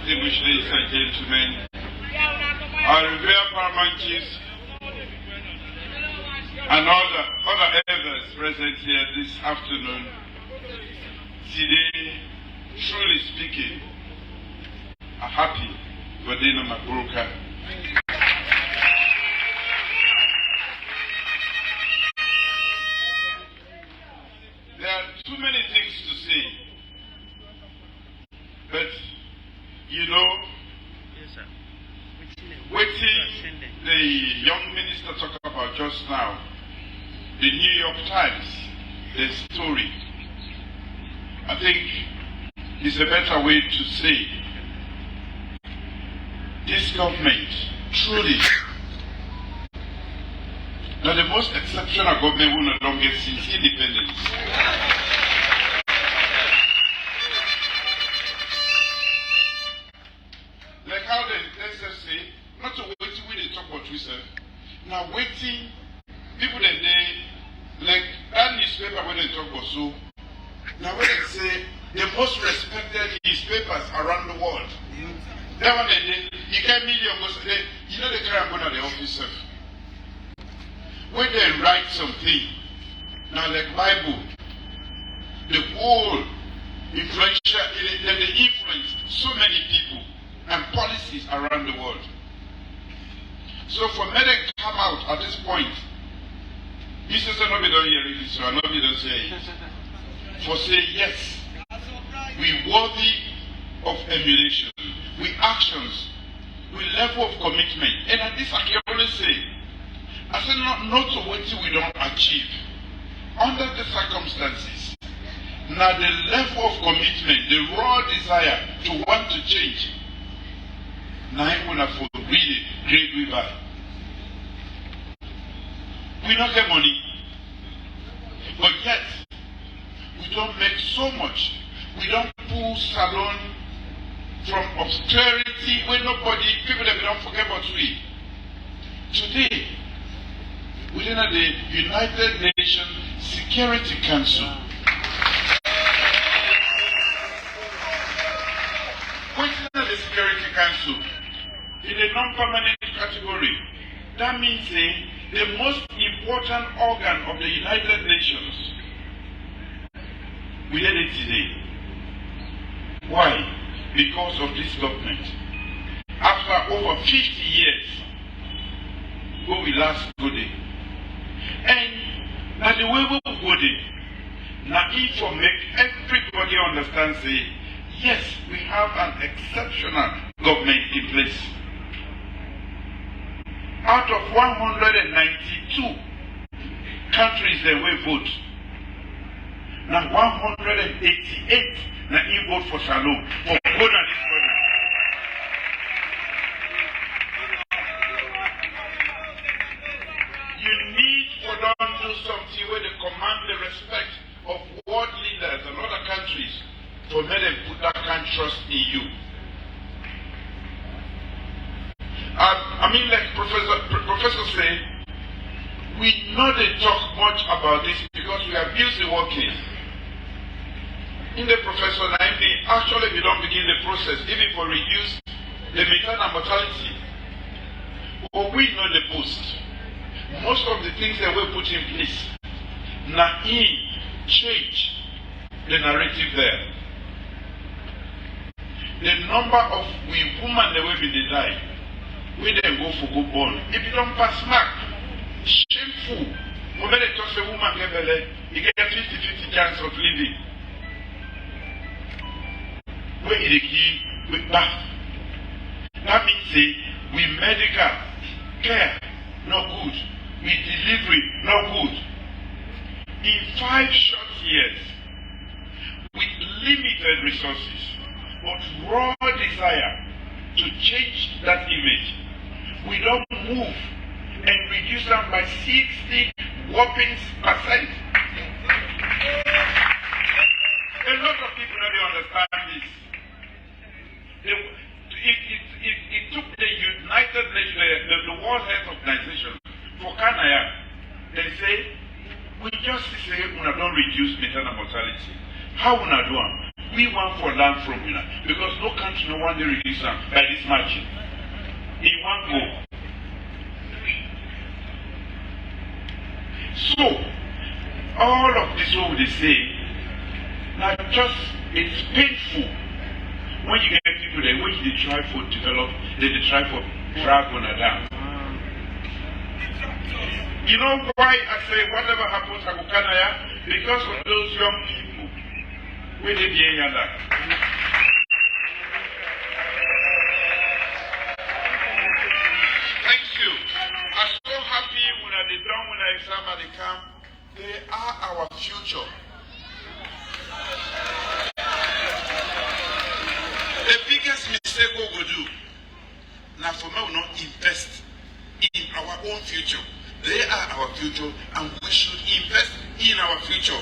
distinguished ladies and gentlemen, our revered paramount chiefs, and all the other elders present here this afternoon, today, truly speaking, are happy for Leone Magburaka. There are too many things to say, but you know, waiting the young minister talked about just now, the New York Times, the story, I think is a better way to say this government truly now the most exceptional government we no longer since independence. Like how let's just say, not to waiting when they talk about research. Now waiting, people that they like that newspaper when they talk about so. Now when they say the most respected newspapers around the world. That one you can't million goes you know the crime going to the office. When they write something, now like Bible, the whole influential, they influence so many people and policies around the world. So for me to come out at this point, this is not be done here, so I not be done say it. For say yes, we worthy of emulation, we actions, we level of commitment. And at this I can only say, I said not to wait till we don't achieve. Under the circumstances, now the level of commitment, the raw desire to want to change, now I'm going to really great we buy. We don't get money, but yet we don't make so much. We don't pull Salone from obscurity where nobody, people that we don't forget about we. Today, within the United Nations Security Council, within the Security Council, in the non-permanent category, that means the most important organ of the United Nations. We did it today. Why? Because of this government. After over 50 years, when we last go there. And now the way we go there, now it will make everybody understand, say, yes, we have an exceptional government in place. Out of 192 countries that will vote, now 188 now you vote for Salone for good at this body. You need for them to do something where they command the respect of world leaders and other countries to make them put that kind of trust in you. I mean, like Professor said, we know they talk much about this because we are busy working. In the professor, actually we don't begin the process, even for reduce the maternal mortality. But we know the post. Most of the things that we put in place, now change the narrative there. The number of we women that will be die, we then go for good born. If you don't pass mark, shameful. When they touch a woman, you get a 50-50 chance of living. Where is the key with birth? That means we medical care, no good. We delivery, no good. In 5 short years, with limited resources, but raw desire to change that image, we don't move and reduce them by 60 whopping %. A lot of people don't understand this. It took the United Nations, the World Health Organization, for Canada. They say, we just say we don't reduce maternal mortality. How we do it? We want for land from you now. Because no country no one day release them by this margin. In one go. So, all of this what they say, now just it's painful when you get people there, which they try for develop, they try for drag on down. You know why I say whatever happens I go Canada? Because of those young people. Where they be in that. Thank you. I'm so happy when I did done when I exam at the camp. They are our future. The biggest mistake we will do now for me we not invest in our own future. They are our future and we should invest in our future.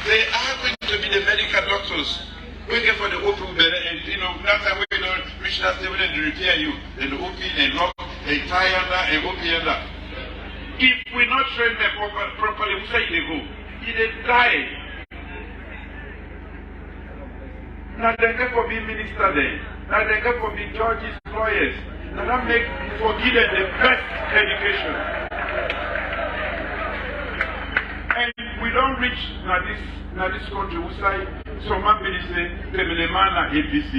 They are going to be the medical doctors. We get for the OP and you know that's how we don't reach that level and repair you. Then the OP and lock and tie and OP and that. If we not train them properly, we say they go. They die. Now they get for being minister then. Now they get for being judges, lawyers. Now that make for give them the best education. And we don't reach now this country. We say some man say the man na APC,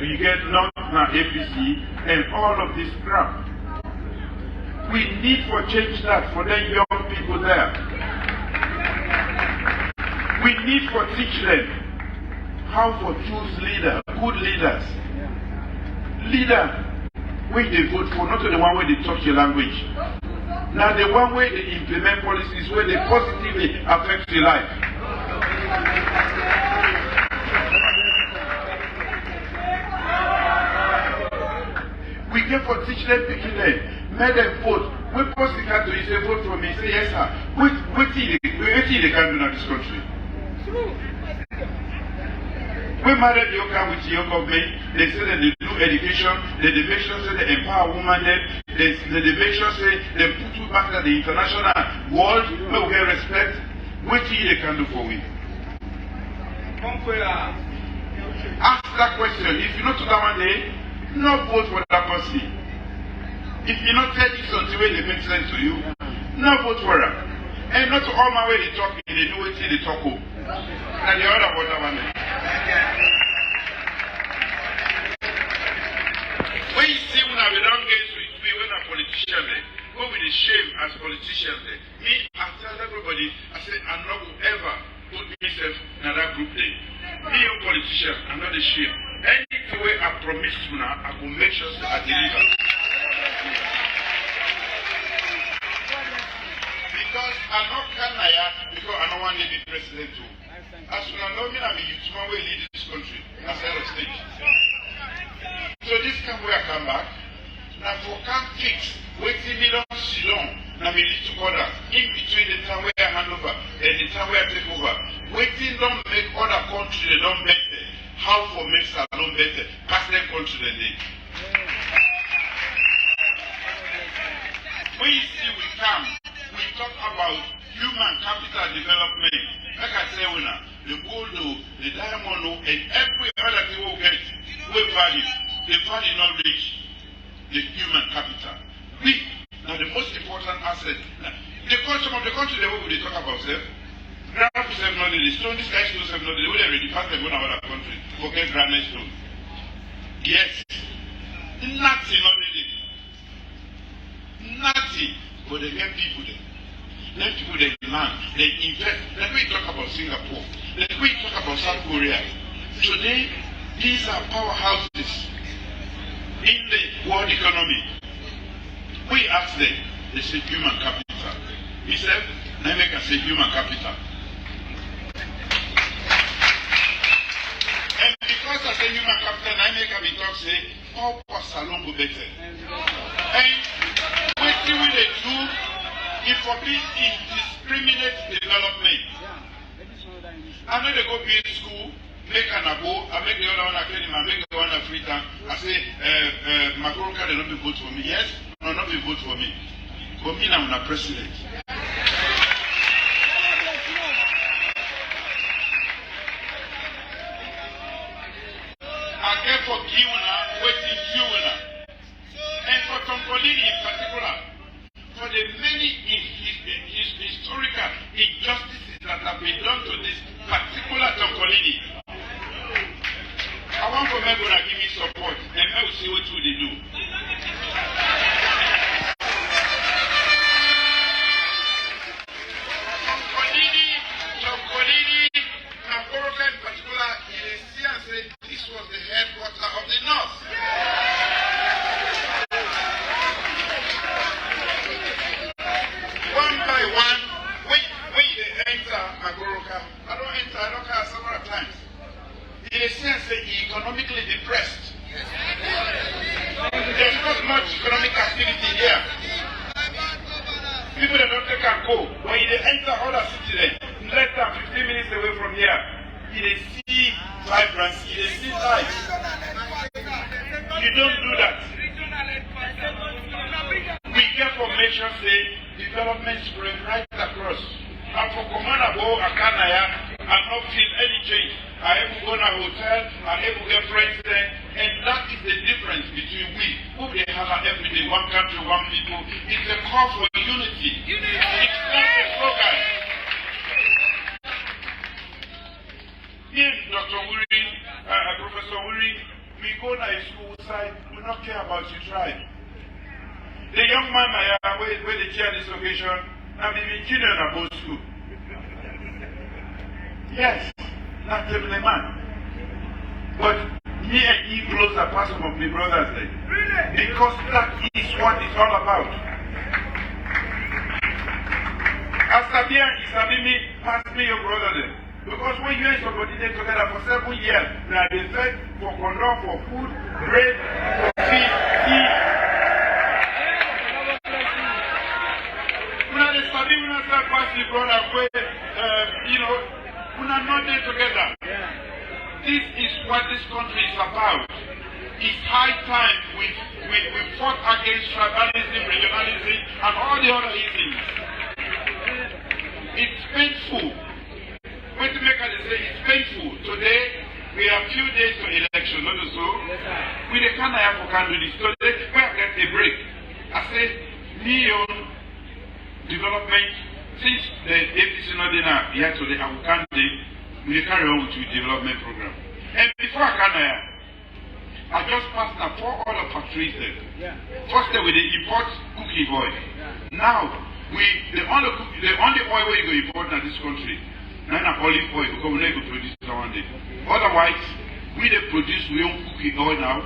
we get not na APC, and all of this crap. We need for change that for the young people there. We need for teach them how to choose leader, good leaders. Leader, which they vote for, not the one where they talk your language. Now the one where they implement policies where they positively affect your life. We get for teach them, picking them, make them vote. When post the card to you say vote for me, say yes sir. Wait till they can do in this country. When married you come with your government, they say that they do education, they make sure say they empower women, they make sure say they put you back to the international world where we get respect. What they can do for we? Ask that question. If you not to that one day, not vote for that person. If you not tell this until when they make sense to you, not vote for her. And not to all my way they talk, they know what they talk of. And the other water one. When you see when I belong against with me, when a politician there, go with the shame as politicians there. Me, I tell everybody, I say, I'm not going to ever put myself in that group there. Me, a politician, I'm not ashamed. Any way I promise you now, I will make sure that I deliver. Because I'm not Kanaya, because I don't want to be president too. As soon as I know me, I'm a youth man will lead this country as head of state. So this can where I come back. Now for can't fix, waiting me don't Salone, now me lead to corner in between the time where I hand over and the time where I take over. Waiting don't make other countries they don't better. How for make Salone better? Pass them country than they. When you see we come, we talk about human capital development. Like I say, the gold, the diamond, and every other thing we get, we value. The value not reach the human capital. We, now the most important asset. Now, some of the country they talk about self. Granite self not the stone, this guy stone self not the way they already pass them on other country. Forget granite stone. Yes. Nothing not needed. Nothing. But they get people there. Let people they land, they invest. Let me talk about Singapore. Let me talk about South Korea. Today, these are powerhouses in the world economy. We ask them, they say human capital. He said, let me say human capital. And because I say human capital, I make a talk say, how for Salone go better. And what do they do? It forbids indiscriminate development. I know they go be in school, make an abo, I make the other one a clean, I make the one a free time. I say, Magburaka, they don't be vote for me. Yes, no, not be vote for me. For me, I'm not president. the many historical injustices that have been done to this particular Tonkolini. I want for Magburaka to give me support, and I will see what they do. Tonkolini, Magburaka in particular, they see and say this was the headquarters of the North. One by one, when they enter Magburaka, I don't care several times. They see and say economically depressed. There's not much economic activity here. People that don't take a go, when they enter other cities, less than 15 minutes away from here, they see vibrancy, they see life. You don't do that. We get formation say development spread right across. And for Commander Bo Akanaya, I not feel any change. I have to go to a hotel, I have to get friends there, and that is the difference between we, who they have every day, one country, one people. It's a call for unity. It's not a slogan. Here, Dr. Wuri, Professor Wuri, we go to a school side, we don't care about your tribe. The young man where they chair this occasion, I'm in children about school. Yes, not the man. But me and he close the person of my brothers there. Because that is what it's all about. After there, Isabimi passed me your brother there. Because when you and somebody there together for 7 years, now they fed for condom, for food, bread, for feed, tea. When they study, when I start passing brother, we are not there together. This is what this country is about. It's high time we fought against tribalism, regionalism, and all the other isms. It's painful. When to make it say it's painful. Today, we have few days to election, not so. We can't have for candidates. Today, we have get a break. I say, million development, since the APC not dinner here today, I will candidate, we carry on with the development program. And before I just passed now 4 other factories there. First day we import cooking oil. Now, the only oil we go import in this country, not olive oil, because we never produce it one day. Otherwise, we produce we own cooking oil now,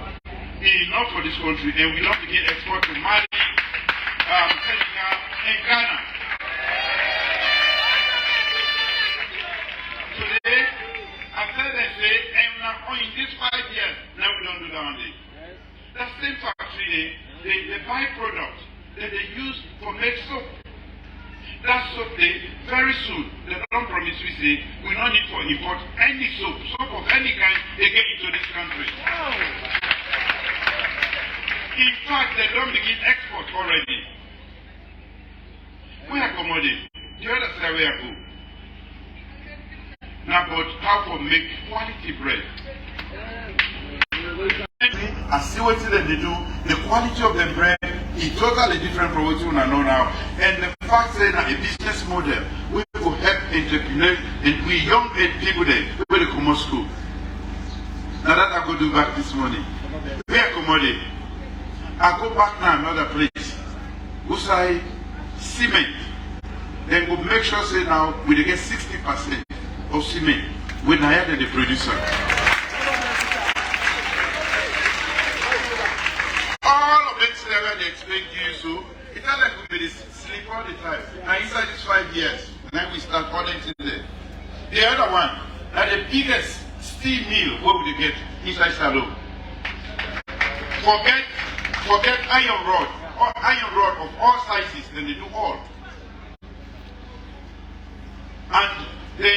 enough for this country, and we don't begin export to Mali, Senegal, and Ghana. Today, after they say, and now in these 5 years, now we don't do that one day. That same factory, the byproduct that they use for make soap. That soap, very soon, they don't promise we say, we don't need to import any soap of any kind, they get into this country. In fact, they don't begin export already. We are commodity. The other side we are good. Now, but how to make quality bread? I see what they do. The quality of the bread is totally different from what you know now. And the fact that a business model, we will help entrepreneurs and we young people there when they come to school. Now that I go do back this morning. We accommodate. I go back now another place. We say cement. Then we make sure say now we get 60% of cement when I had the producer. All of it that they explain to you, so it's not like we sleep all the time. Now inside these 5 years, then we start ordering there. The other one, now the biggest steel mill, what would you get inside Salone? Forget iron rod, or iron rod of all sizes, then they do all. And the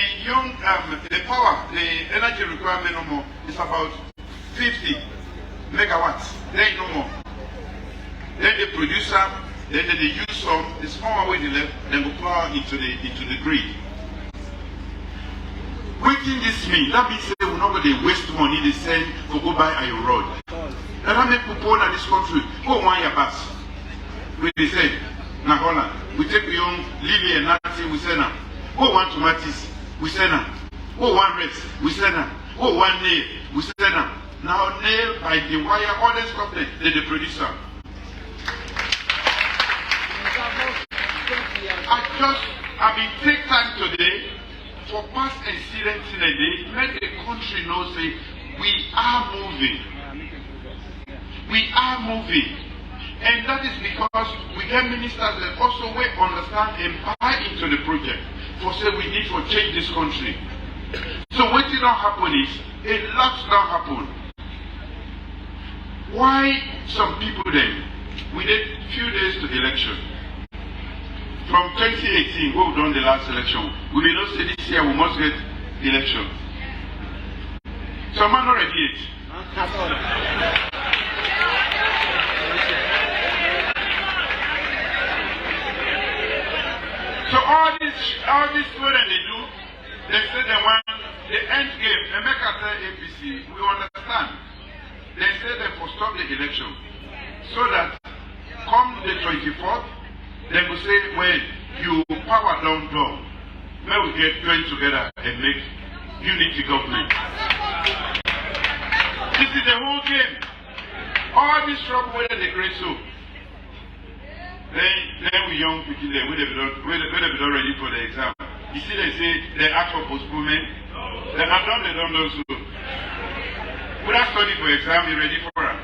the power, the energy requirement no more is about 50 megawatts. Then no more. Then they produce some, then they use some, the smaller way they left, then go power into the grid. Waiting this mean, that means they will not go they waste money they send to go buy iron rod. And that make people in this country go 1 year pass. When they say, na Holland. We take young Lily and Nancy, we send them. Who want tomatoes? We send them. Who want rice? We send them. Who want nail? We send them. Now nail by the wire, all this company, they produce them. I've been take time today for past incidents in a day, let the country know, say, we are moving. We are moving. And that is because we get ministers that also we understand and buy into the project. For say we need to change this country. So what did not happen is, a lot don't happen. Why some people then, we did few days to election. From 2018, we've done the last election. We will not say this year we must get election. Some man already it. So all this what they do, they say they want the end game. They make us say APC. We understand. They say they for stop the election so that come the 24th. They will say, when you power down, when we get joined together and make unity government. This is the whole game. All this trouble where they create so. Then we young people there, when they be not ready for the exam. You see, they say they ask for postponement. They have done, they don't know so. Without study for exam, you ready for it?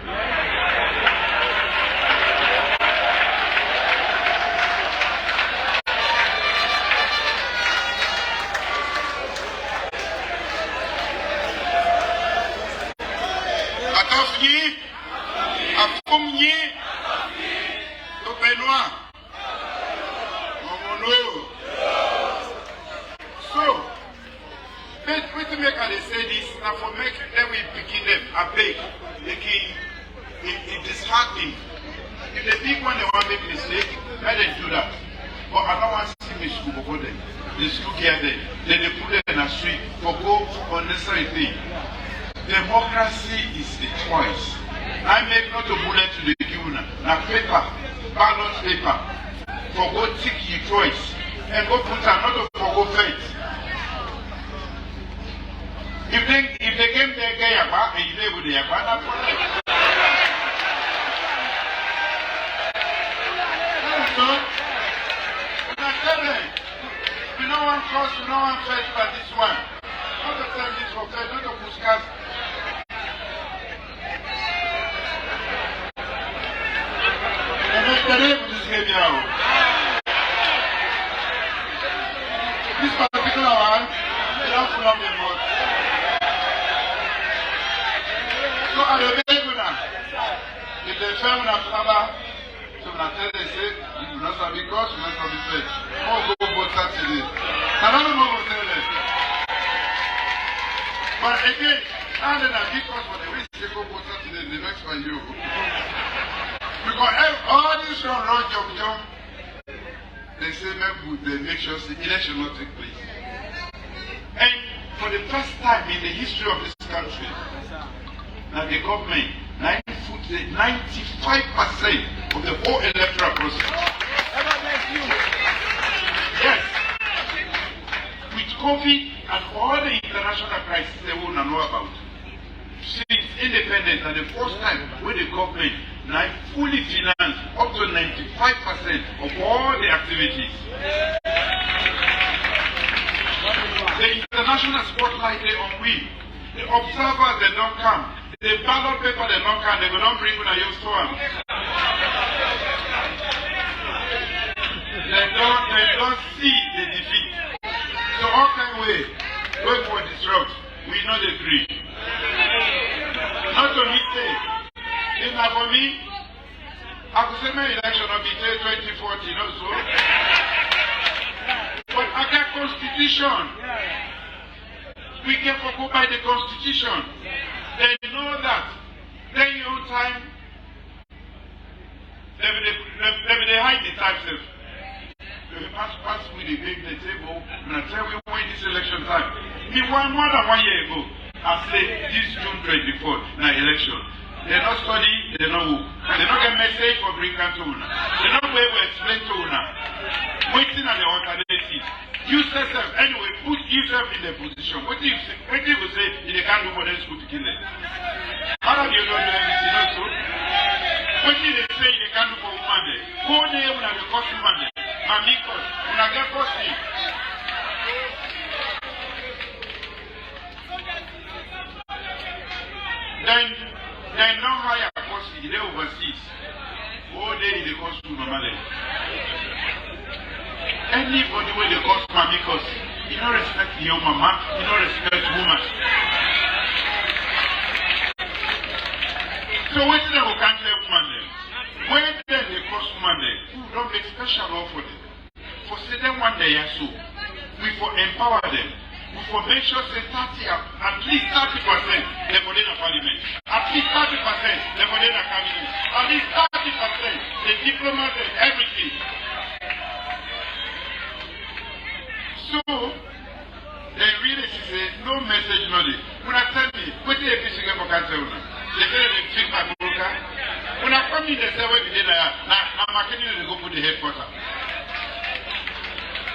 So, wait to make her say this, now for make them we picking them, I beg, it is disheartening. If the big one they want to make a mistake, let them do that. But I don't want to see me school before them. The school care them, then they put them in a street for go unnecessary thing. Democracy is the choice. I make not a bullet to the governor. Now paper, ballot paper, for go tick your choice. And go put another for go faith. If they came there, and you live with the Yaba, that's for them. So, I tell them, we don't want cause, we don't want faith but this one. Not the time this for faith, not the Puskas. This particular one, they don't pull up the boat. So I obey you now. If they fail when I travel, so when I tell them, say, you will not have because you will not have faith. Oh, go vote Saturday. I don't know what to tell them. But again, and then I give us for the risk they go vote Saturday, the next one you. Because all this run, jump, they say they make sure the election not take place. And for the first time in the history of this country, now the government 95% of the whole electoral process. Yes. With COVID and all the international crises they will not know about. Since independence and the first time when the government now fully financed up to 95% of all the activities. The international spotlight they on we. The observers they don't come. The ballot paper they don't come. They will not bring when I use to them. They don't see the defeat. So all kind of way, wait for disrupt. We know the agree. Not only say, if not for me, I could say my election will be 2040, not so. But I got constitution. We can go by the constitution. They know that. Then your time, they will hide the time self. They will pass with the big the table and I tell you when this election time. He won more than 1 year ago. I say this June 24th, now election. They not study, they not who. They not get message for bring to una. They not be able to explain to una. Waiting at the alternative. Use yourself anyway, put yourself in the position. What do you say they can't do for them school to kill them? How do you not do everything also? What do they say they can't do for woman there? Who they una the cost woman there? Mamikos, una get costing. Then no hire cost they overseas. All day they cost to mama there. Anybody where they cost mamikos, you don't respect your mama, you don't respect woman. So what is the country woman there? When then they cost woman there, don't make special law for them. For say them one day so, we for empower them. We for make sure say 30, at least 30% they put in a parliament. At least 30% they put in a cabinet. At least 30% the diplomats and everything. So they really say no message knowledge. When I tell me, what do you think for cancer? They say they think Magburaka. When I come in, they say what we did now I'm making to go put the headquarters.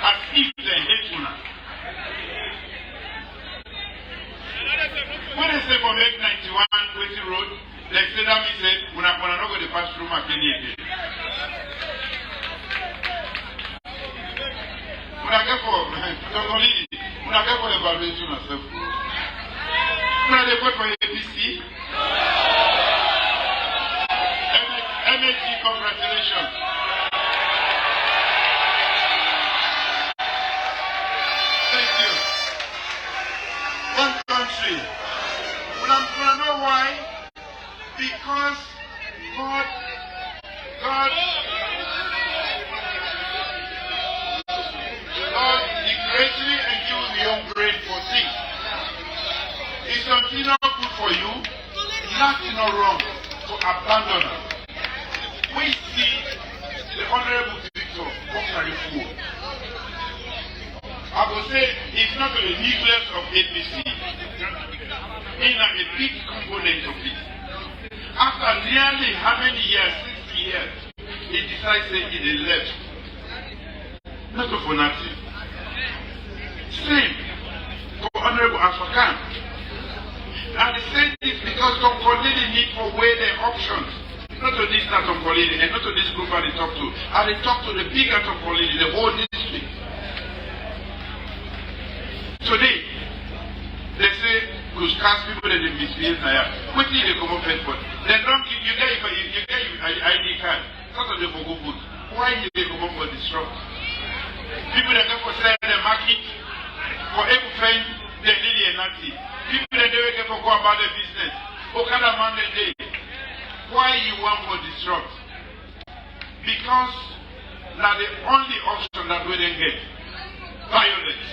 As if they hate una. When they say for make 91 Quentin Road, they say that means say when I not go to pass through my penny again. When I get for evaluation myself. When I go for ABC, MHG, congratulations. Thank you. One country. When I know why? Because God greatly and give you your brain for things. It's something not good for you, nothing not wrong to abandon it. We see the Honorable Victor Okari Fool. I would say it's not the nucleus of APC. It's a big component of it. After nearly how many years, 60 years, he decided that he left. Not for nothing. Same for Honorable African. And they say this because Tom Colini need to weigh their options. Not to this Tom Colini and not to this group they talk to. And they talk to the bigger Tom Colini, the whole district. Today, they say, we cast people that they misbehave now. Quickly they come up for. Then don't you get your ID card. Not that they for go good. Why did they come up for disrupt? People that go for sell the market. For every friend, they need a Nazi. People that they get for go about their business. What kind of man they? Why you want to disrupt? Because now the only option that we didn't get, violence.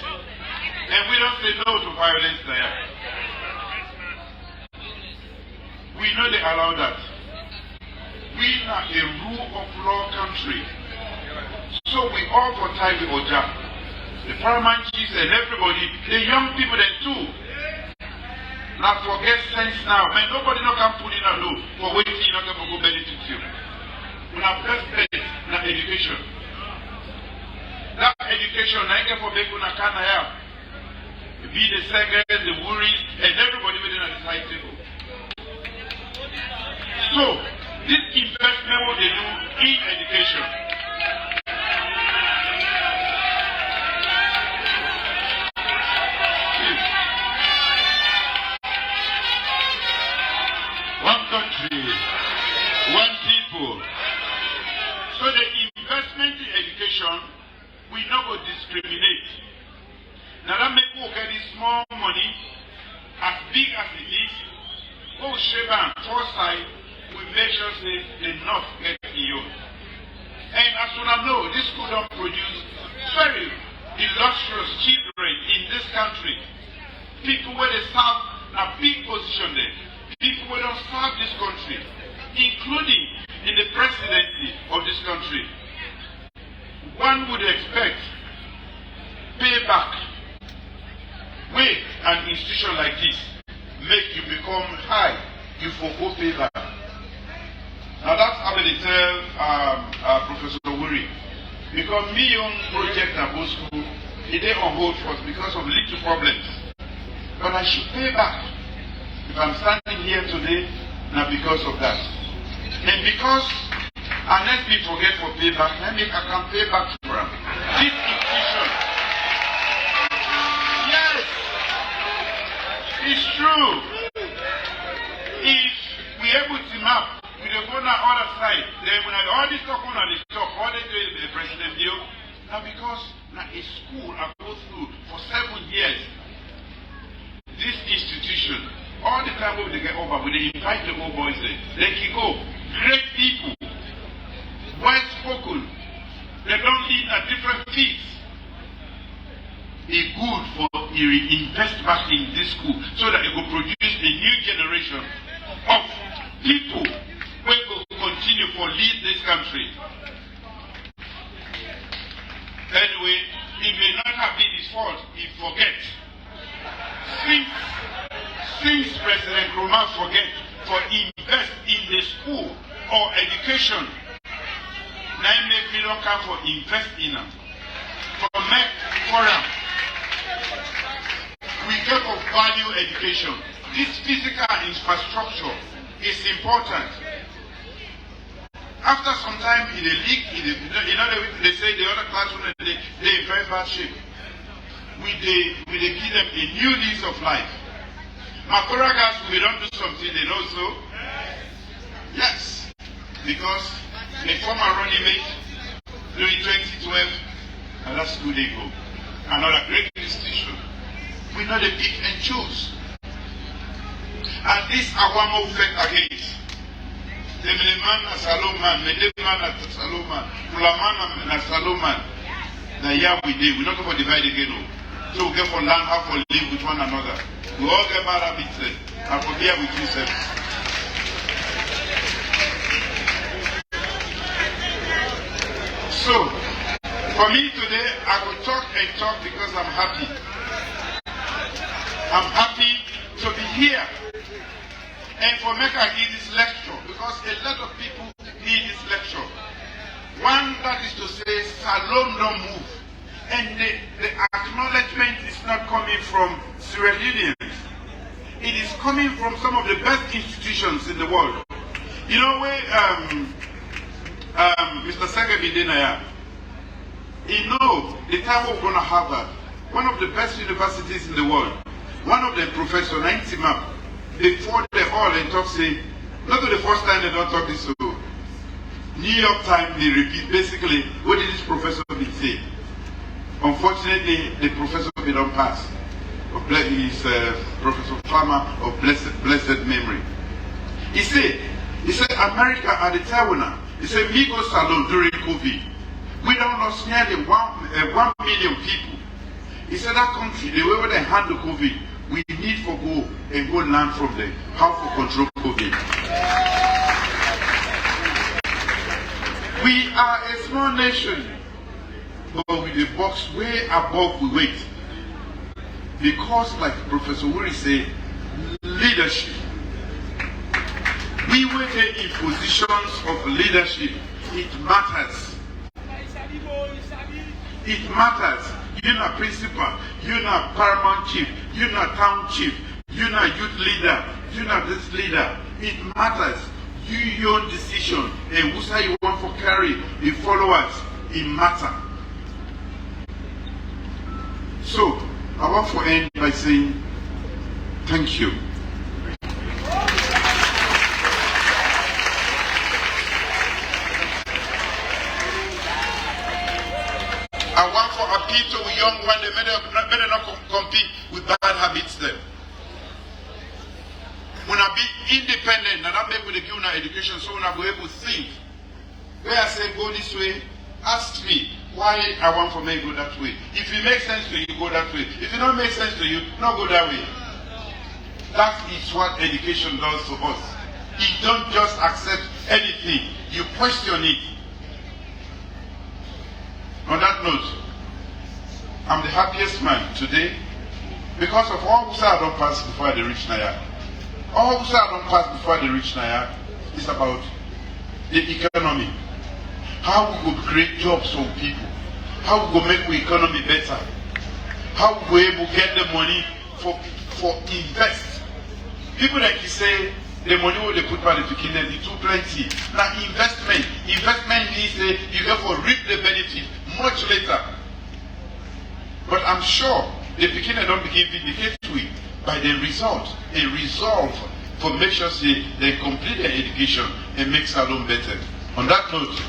And we don't say no to violence there. We know they allow that. We are a rule of law country. So we all for time with Oja. The paramount chiefs and everybody, the young people then too. Now forget sense now. Man, nobody no can put in a law for waiting you not to go benefit you. We have first base na education. That education, I get for people na can have. Be the second, the worries, and everybody within the side table. So, this investment what they do in education. One country, one people. So the investment in education, we not go discriminate. Now that make people get this small money, as big as it is, go Sheba and foresight, we make sure say enough get you. And as you know, this school don't produce very illustrious children in this country. People where they serve a big position there. People where don't serve this country, including in the presidency of this country. One would expect payback. When an institution like this make you become high, you forgo payback. tell Professor Wuri, because me own project at both school, it is on hold first because of little problems. But I should pay back. If I'm standing here today, now because of that. And because unless we forget for payback, I can pay back for them. This institution. Yes, it's true. If we able to map, we will go on the other side. Then when all this talk on the top, all they do is the president deal. Now because now a school I go through for 7 years, this institution, all the time when they get over, when they invite the old boys there, they can go. Great people, well spoken, they don't live at different fees. It's good for you invest back in this school so that it will produce a new generation of people who will continue to lead this country. Anyway, it may not have been his fault, he forgets. Since President Roman forget for invest in the school or education, now make me don't come for invest in them. For make for them. We get for value education. This physical infrastructure is important. After some time in a league, they say the other classroom they in very bad shape. We give them a new lease of life. Magburaka, we don't do something, they know so. Yes, because a former running mate during 2012, and that's good they go. Another great institution. We know they pick and choose. And this Awamo effect against. The man na Salone, Medeman na Salone, Ulaman na Salone. The year we did, we're not going to divide again. So we get for learn how to live with one another. We all get bad habits and for here with yourself. So, for me today, I will talk and talk because I'm happy. I'm happy to be here. And for me, I give this lecture because a lot of people need this lecture. One, that is to say, Salone don't move. And the acknowledgement is not coming from Sierra Leoneans. It is coming from some of the best institutions in the world. You know where Mr. Segebi Denaya, he knows the time we're going to Harvard, one of the best universities in the world. One of the professors, Nantimap, before they all they talk say, not the first time they don't talk this so. New York Times they repeat basically what did this professor say. Unfortunately, the professor did not pass. He's Professor Farmer of blessed memory. He said America at the Taiwan. He said me go Salone during COVID. We don't lost nearly 1 million people. He said that country, the way they handle COVID, we need to go and go learn from them how to control COVID. We are a small nation, but with the box way above we weight. Because like Professor Wuri said, leadership. We were in positions of leadership. It matters. It matters. You're not principal, you're not paramount chief, you're not town chief, you're not youth leader, you're not this leader. It matters. You your own decision and who say you want to carry the followers, it matters. So I want to end by saying thank you. I want to appeal to a young one, they better not compete with bad habits then. When I be independent and I be able to give you education so when I be able to think, where I say go this way, ask me why I want to make go that way. If it makes sense to you, go that way. If it don't make sense to you, not go that way. That is what education does to us. You don't just accept anything, you question it. On that note, I'm the happiest man today because of all who say I don't pass before I reach Naya. All who say I don't pass before I reach Naya is about the economy. How we go create jobs for people. How we go make the economy better. How we go able to get the money for invest. People like you say, the money what they put by the beginning, the 220. Now investment means you get for reap the benefit much later. But I'm sure the beginning don't begin vindicate we by the result. A resolve for make sure they complete their education and make Salone better. On that note,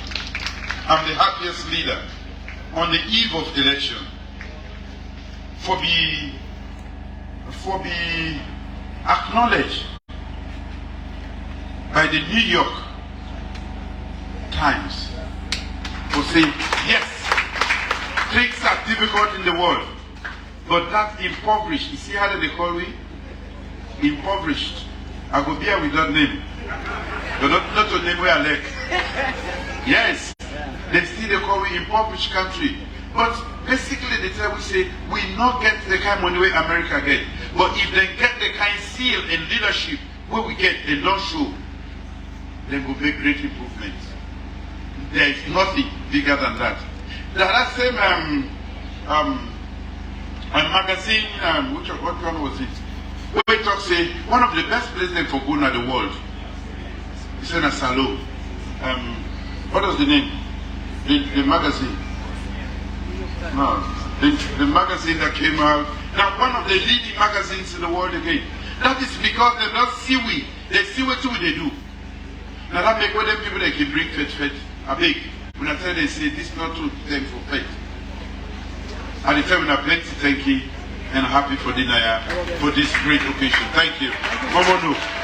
I'm the happiest leader on the eve of election for be acknowledged by the New York Times for saying, yes, things are difficult in the world, but that impoverished, you see how they call me? Impoverished. I go bear with that name. But not a name where I left. Yes, they still they call me impoverished country. But basically they tell we say, we not get the kind of money where America get. But if they get the kind of seal and leadership where we get, they don't show, then we'll make great improvements. There is nothing bigger than that. That same magazine, what one was it? Where it talks say one of the best places for going in the world. It's in a Salone. What was the name? The magazine. No, the magazine that came out. Now one of the leading magazines in the world again. That is because they not see we. They see what they do. Now that make what them people they can bring faith. I beg. When I tell they say this not too them for faith. At the time when I plenty thank you and I'm happy for dinner for this great occasion. Thank you. Momono.